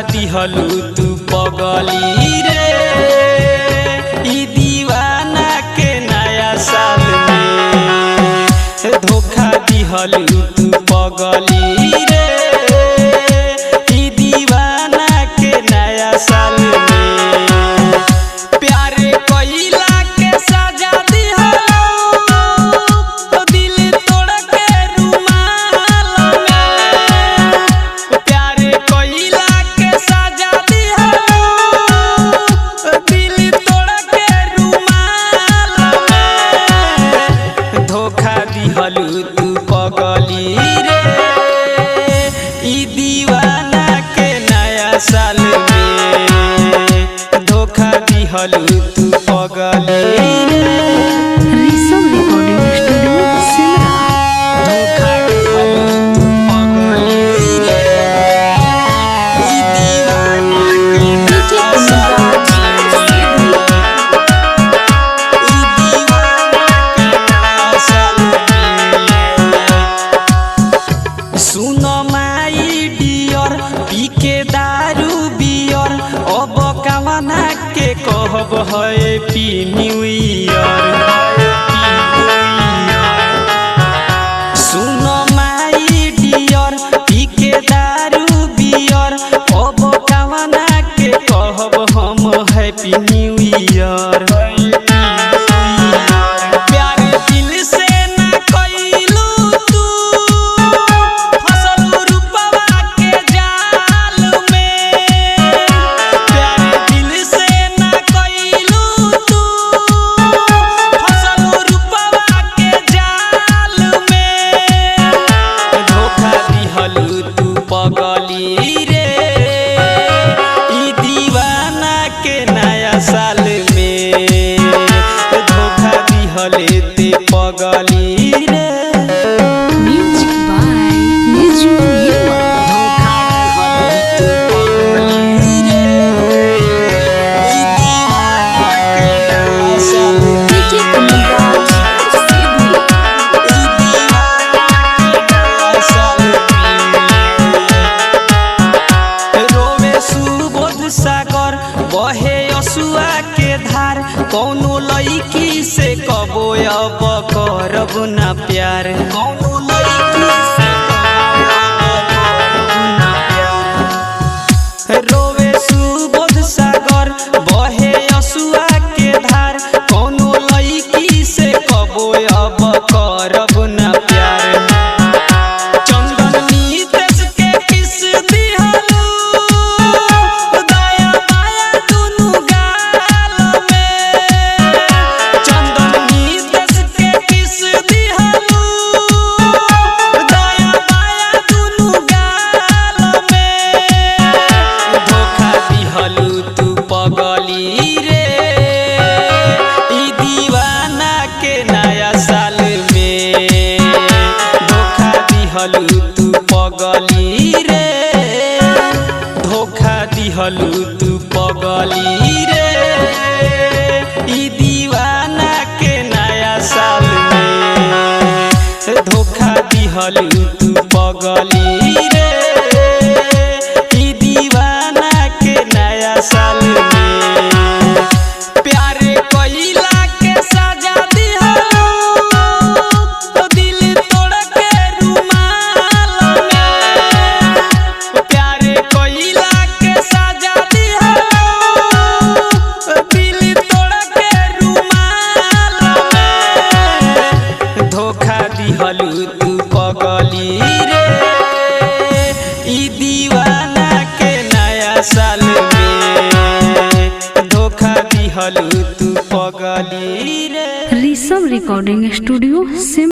दिहलू तू पगली रे ई दीवाना के नया साल में। धोखा दिहलू तू पगली रे ई दीवाना के नया साल में। प्यारे कइला के सजा दिहलू तो दिल तोड़ के रुमाल में। प्यारे कइला के सजा दिहलू दिल तोड़ के रुमाल में। धोखा दिहलू तू पगली रे ई दीवाना के नया साल में। धोखा दिहलू तू पगली रे। Rishabh recording studio Simra. धोखा दिहलू तू पगली रे ई दीवाना के नया साल में। ई दीवाना के नया साल में। सुनो माई डियर पी के दारू बियर अब कवना के कहब हैप्पी न्यू ईयर। सुनो माई डियर पी के दारू बियर अब कवना के कहब हम हैप्पी न्यू ईयर। प्यार दिल से ना कइलू तू फसलू रूपवा के जाल में। प्यार दिल से ना कइलू तू फसलू रूपवा के जाल में। धोखा दिहलू तू पगली रे ई दीवाना के नया साल में। धोखा दिहले ते पगली रे। म्यूजिक बाय निजू येवा। धोखा दिहले तू पगली रे ई दीवाना के नया साल में। डीजे कमलराज सिद्धू। ई दीवाना के नया साल में। रोवे सुबोध सागर बहे असुआ के धार कौनो लईकी से कबो अब करब ना प्यार। कौनो लईकी से कबो अब करब ना प्यार। रोवे सुबोध सागर बहे असुआ के धार कौनो लईकी से कबो अब करब ना प्यार। चंदन नीतेश के किस दिहलू दया माया दुनू गाल में। चंदन नीतेश के किस दिहलू दया माया दुनू गाल में। धोखा दिहलू तू पगली रे ई दीवाना के नया साल में। धोखा दिहलू तू पगली रे। धोखा दिहलू तू पगली रे ई दीवाना के नया साल में। धोखा दिहलू तू पगली रे ई दीवाना के नया साल में। प्यारे कइला के सजा दिहलू तो दिल तोड़ के रुमाल में। प्यारे कइला के सजा दिहलू दिल तोड़ के रुमाल में। धोखा दिहलू तू पगली रे ई दीवाना के नया साल में। धोखा दिहलू तू पगली रे। Rishabh recording studio Simra.